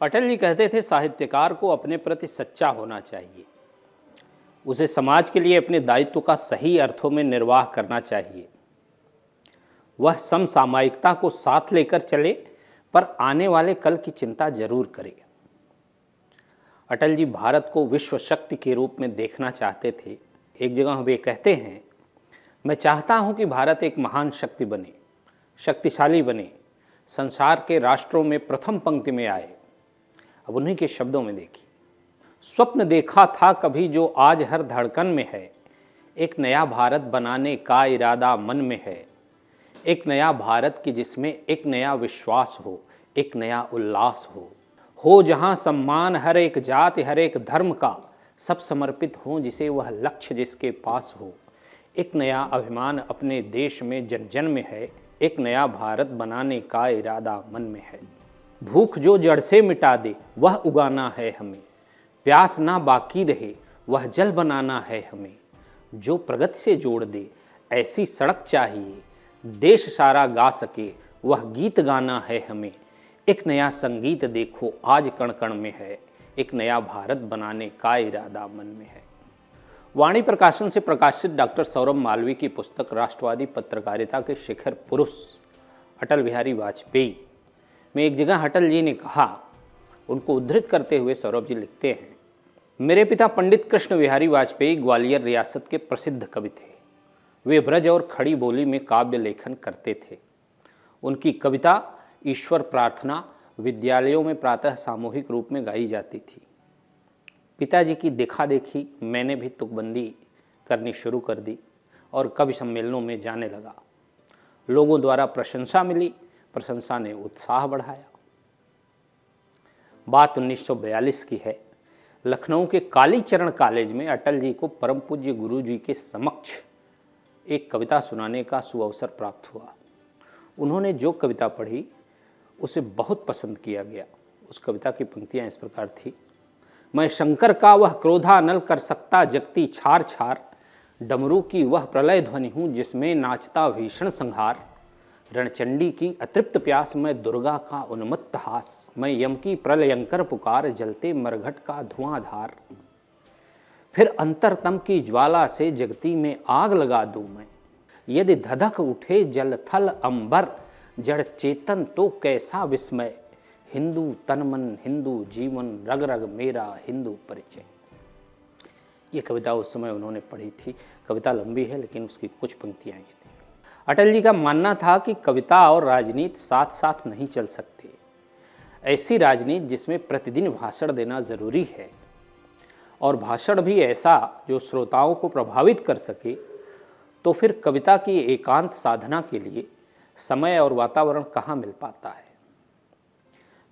अटल जी कहते थे साहित्यकार को अपने प्रति सच्चा होना चाहिए, उसे समाज के लिए अपने दायित्व का सही अर्थों में निर्वाह करना चाहिए। वह समसामयिकता को साथ लेकर चले पर आने वाले कल की चिंता जरूर करे। अटल जी भारत को विश्व शक्ति के रूप में देखना चाहते थे। एक जगह वे कहते हैं, मैं चाहता हूं कि भारत एक महान शक्ति बने, शक्तिशाली बने, संसार के राष्ट्रों में प्रथम पंक्ति में आए। अब उन्हीं के शब्दों में देखिए, स्वप्न देखा था कभी जो आज हर धड़कन में है, एक नया भारत बनाने का इरादा मन में है, एक नया भारत की जिसमें एक नया विश्वास हो, एक नया उल्लास हो जहां सम्मान हर एक जाति हर एक धर्म का, सब समर्पित हो जिसे वह लक्ष्य जिसके पास हो, एक नया अभिमान अपने देश में जन जन में है, एक नया भारत बनाने का इरादा मन में है। भूख जो जड़ से मिटा दे वह उगाना है हमें, प्यास ना बाकी रहे वह जल बनाना है हमें, जो प्रगति से जोड़ दे ऐसी सड़क चाहिए, देश सारा गा सके वह गीत गाना है हमें, एक नया संगीत देखो आज कण कण में है, एक नया भारत बनाने का इरादा मन में है। वाणी प्रकाशन से प्रकाशित डॉक्टर सौरभ मालवीय की पुस्तक राष्ट्रवादी पत्रकारिता के शिखर पुरुष अटल बिहारी वाजपेयी में एक जगह अटल जी ने कहा, उनको उद्धृत करते हुए सौरभ जी लिखते हैं, मेरे पिता पंडित कृष्ण बिहारी वाजपेयी ग्वालियर रियासत के प्रसिद्ध कवि थे। वे ब्रज और खड़ी बोली में काव्य लेखन करते थे। उनकी कविता ईश्वर प्रार्थना विद्यालयों में प्रातः सामूहिक रूप में गाई जाती थी। पिताजी की देखा देखी मैंने भी तुकबंदी करनी शुरू कर दी और कवि सम्मेलनों में जाने लगा। लोगों द्वारा प्रशंसा मिली, प्रशंसा ने उत्साह बढ़ाया। बात 1942 की है। लखनऊ के कालीचरण कॉलेज में अटल जी को परम पूज्य गुरु जी के समक्ष एक कविता सुनाने का सुअवसर प्राप्त हुआ। उन्होंने जो कविता पढ़ी उसे बहुत पसंद किया गया। उस कविता की पंक्तियां इस प्रकार थी, मैं शंकर का वह क्रोधा नल कर सकता जगती छार छार, डमरू की वह प्रलय ध्वनि हूँ जिसमें नाचता भीषण संहार, रणचंडी की अतृप्त प्यास मैं दुर्गा का उन्मत्त हास, मैं यम की प्रलयंकर पुकार जलते मरघट का धुआंधार, फिर अंतरतम की ज्वाला से जगती में आग लगा दूं मैं, यदि धधक उठे जल थल अंबर जड़ चेतन तो कैसा विस्मय, हिंदू तन मन हिंदू जीवन रग रग मेरा हिंदू परिचय। ये कविता उस समय उन्होंने पढ़ी थी। कविता लंबी है लेकिन उसकी कुछ पंक्तियां ये थी। अटल जी का मानना था कि कविता और राजनीति साथ साथ नहीं चल सकते। ऐसी राजनीति जिसमें प्रतिदिन भाषण देना जरूरी है और भाषण भी ऐसा जो श्रोताओं को प्रभावित कर सके, तो फिर कविता की एकांत साधना के लिए समय और वातावरण कहाँ मिल पाता है।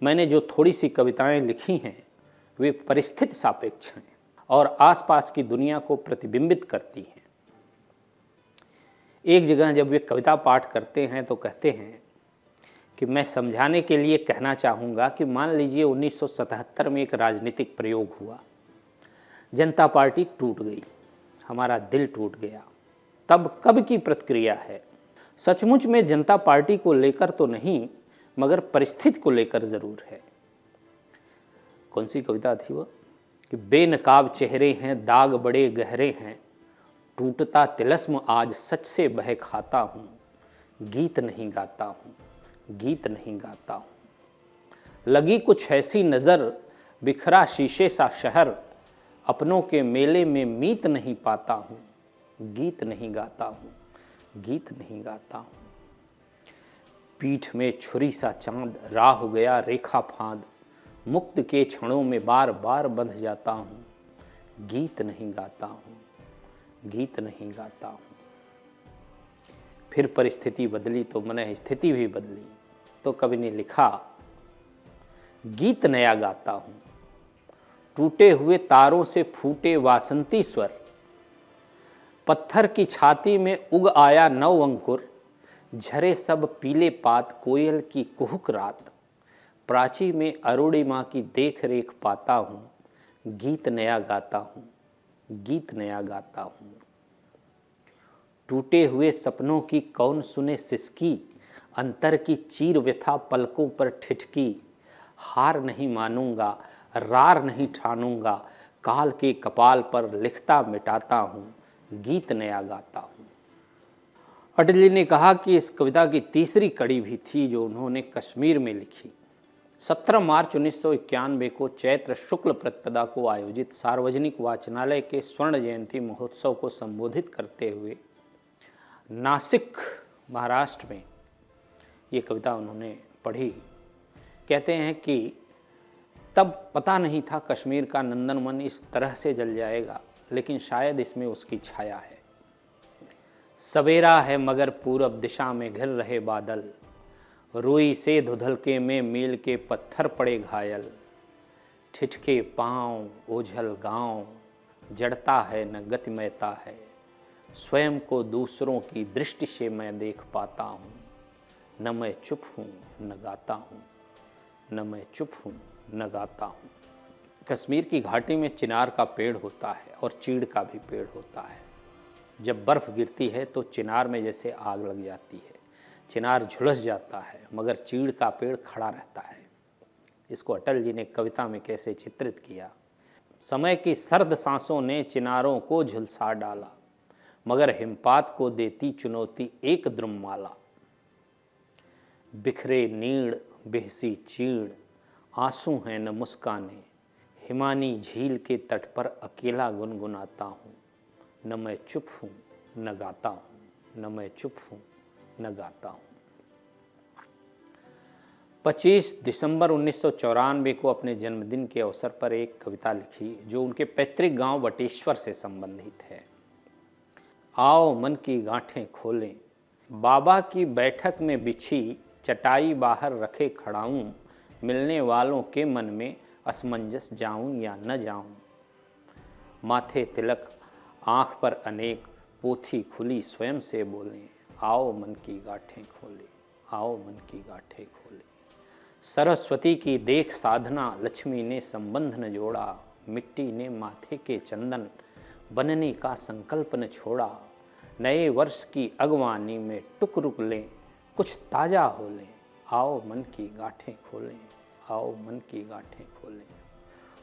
मैंने जो थोड़ी सी कविताएं लिखी हैं वे परिस्थिति सापेक्ष हैं और आसपास की दुनिया को प्रतिबिंबित करती हैं। एक जगह जब वे कविता पाठ करते हैं तो कहते हैं कि मैं समझाने के लिए कहना चाहूँगा कि मान लीजिए 1977 में एक राजनीतिक प्रयोग हुआ, जनता पार्टी टूट गई, हमारा दिल टूट गया, तब कब की प्रतिक्रिया है। सचमुच में जनता पार्टी को लेकर तो नहीं मगर परिस्थिति को लेकर जरूर है। कौन सी कविता थी वह कि बेनकाब चेहरे हैं दाग बड़े गहरे हैं, टूटता तिलस्म आज सच से बह खाता हूँ, गीत नहीं गाता हूँ, गीत नहीं गाता हूँ, लगी कुछ ऐसी नज़र बिखरा शीशे सा शहर, अपनों के मेले में मीत नहीं पाता हूँ, गीत नहीं गाता हूँ, गीत नहीं गाता हूँ, पीठ में छुरी सा चांद राह गया रेखा फांद, मुक्त के क्षणों में बार बार बंध जाता हूँ, गीत नहीं गाता हूँ, गीत नहीं गाता हूँ। फिर परिस्थिति बदली तो मन स्थिति भी बदली, तो कवि ने लिखा, गीत नया गाता हूँ, टूटे हुए तारों से फूटे वासंती स्वर, पत्थर की छाती में उग आया नव अंकुर, झरे सब पीले पात कोयल की कुहुक रात, प्राची में अरुणिमा की देख रेख पाता हूँ, गीत नया गाता हूँ, गीत नया गाता हूँ। टूटे हुए सपनों की कौन सुने सिसकी, अंतर की चीर व्यथा पलकों पर ठिठकी, हार नहीं मानूंगा, रार नहीं ठानूंगा, काल के कपाल पर लिखता मिटाता हूँ, गीत नया गाता हूँ। अटल जी ने कहा कि इस कविता की तीसरी कड़ी भी थी जो उन्होंने कश्मीर में लिखी। 17 मार्च 1991 को चैत्र शुक्ल प्रतिपदा को आयोजित सार्वजनिक वाचनालय के स्वर्ण जयंती महोत्सव को संबोधित करते हुए नासिक महाराष्ट्र में ये कविता उन्होंने पढ़ी। कहते हैं कि तब पता नहीं था कश्मीर का नंदनवन इस तरह से जल जाएगा, लेकिन शायद इसमें उसकी छाया है। सवेरा है मगर पूरब दिशा में घिर रहे बादल, रुई से धुधलके में मील के पत्थर पड़े घायल, ठिठके पाँव ओझल गाँव, जड़ता है न गतिमयता है, स्वयं को दूसरों की दृष्टि से मैं देख पाता हूँ, न मैं चुप हूँ न गाता हूँ, न मैं चुप हूँ न गाता हूँ। कश्मीर की घाटी में चिनार का पेड़ होता है और चीड़ का भी पेड़ होता है। जब बर्फ़ गिरती है तो चिनार में जैसे आग लग जाती है, चिनार झुलस जाता है मगर चीड़ का पेड़ खड़ा रहता है। इसको अटल जी ने कविता में कैसे चित्रित किया। समय की सर्द सांसों ने चिनारों को झुलसा डाला, मगर हिमपात को देती चुनौती एक द्रुममाला। बिखरे नीड़ बेहसी चीड़, आंसू हैं न मुस्काने, हिमानी झील के तट पर अकेला गुनगुनाता हूँ, न मैं चुप हूँ न गाता हूँ, न मैं चुप हूँ न गाता हूँ। 25 दिसंबर 1994 को अपने जन्मदिन के अवसर पर एक कविता लिखी जो उनके पैतृक गांव वटेश्वर से संबंधित है। आओ मन की गांठें खोलें, बाबा की बैठक में बिछी चटाई बाहर रखे खड़ाऊं, मिलने वालों के मन में असमंजस जाऊं या न जाऊं। माथे तिलक आँख पर अनेक, पोथी खुली स्वयं से बोलें, आओ मन की गांठें खोले, आओ मन की गांठें खोले। सरस्वती की देख साधना लक्ष्मी ने संबंध न जोड़ा, मिट्टी ने माथे के चंदन बनने का संकल्प न छोड़ा। नए वर्ष की अगवानी में टुक रुक लें, कुछ ताज़ा हो लें, आओ मन की गांठें खोलें, आओ मन की गांठें खोलें।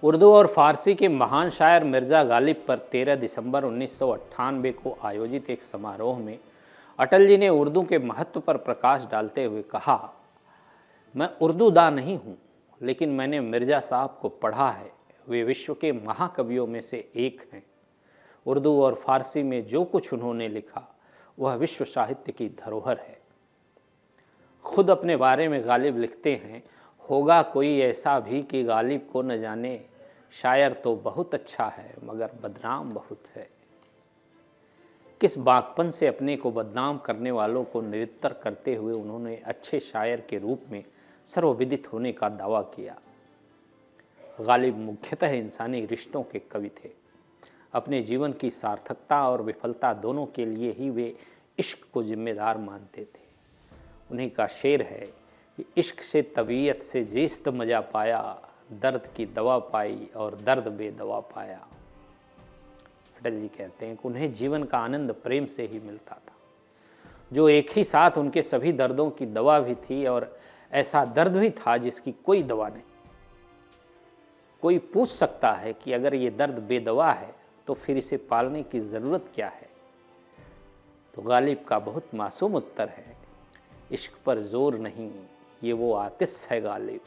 उर्दू और फारसी के महान शायर मिर्ज़ा गालिब पर 13 दिसंबर 1998 को आयोजित एक समारोह में अटल जी ने उर्दू के महत्व पर प्रकाश डालते हुए कहा, मैं उर्दूदा नहीं हूँ, लेकिन मैंने मिर्ज़ा साहब को पढ़ा है, वे विश्व के महाकवियों में से एक हैं। उर्दू और फारसी में जो कुछ उन्होंने लिखा वह विश्व साहित्य की धरोहर है। खुद अपने बारे में गालिब लिखते हैं, होगा कोई ऐसा भी कि गालिब को न जाने, शायर तो बहुत अच्छा है मगर बदनाम बहुत है। किस बाकपन से अपने को बदनाम करने वालों को निरुत्तर करते हुए उन्होंने अच्छे शायर के रूप में सर्वविदित होने का दावा किया। गालिब मुख्यतः इंसानी रिश्तों के कवि थे। अपने जीवन की सार्थकता और विफलता दोनों के लिए ही वे इश्क को जिम्मेदार मानते थे। उन्हीं का शेर है कि इश्क से तबीयत से जीस्त मजा पाया, दर्द की दवा पाई और दर्द बेदवा पाया। अटल जी कहते हैं कि उन्हें जीवन का आनंद प्रेम से ही मिलता था, जो एक ही साथ उनके सभी दर्दों की दवा भी थी और ऐसा दर्द भी था जिसकी कोई दवा नहीं। कोई पूछ सकता है कि अगर ये दर्द बेदवा है तो फिर इसे पालने की ज़रूरत क्या है? तो गालिब का बहुत मासूम उत्तर है, इश्क पर जोर नहीं, ये वो आतिश है गालिब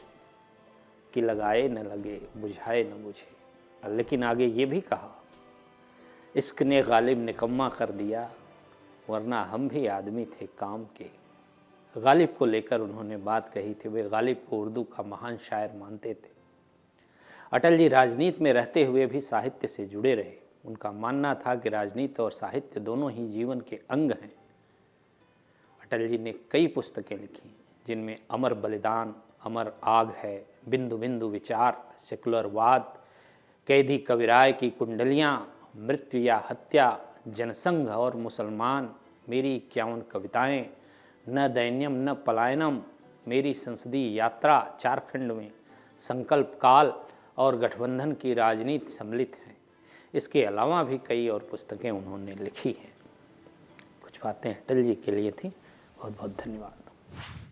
कि लगाए न लगे बुझाए न बुझे। लेकिन आगे ये भी कहा, इश्क ने गालिब निकम्मा कर दिया, वरना हम भी आदमी थे काम के। गालिब को लेकर उन्होंने बात कही थी। वे गालिब को उर्दू का महान शायर मानते थे। अटल जी राजनीति में रहते हुए भी साहित्य से जुड़े रहे। उनका मानना था कि राजनीति और साहित्य दोनों ही जीवन के अंग हैं। अटल जी ने कई पुस्तकें लिखी जिनमें अमर बलिदान, अमर आग है, बिंदु बिंदु विचार, सेकुलरवाद, कैदी कविराय की कुंडलियाँ, मृत्यु या हत्या, जनसंघ और मुसलमान, मेरी 51 कविताएं, न दैन्यम न पलायनम, मेरी संसदीय यात्रा, झारखंड में, संकल्प काल और गठबंधन की राजनीति सम्मिलित हैं। इसके अलावा भी कई और पुस्तकें उन्होंने लिखी हैं। कुछ बातें अटल जी के लिए थी। बहुत बहुत धन्यवाद।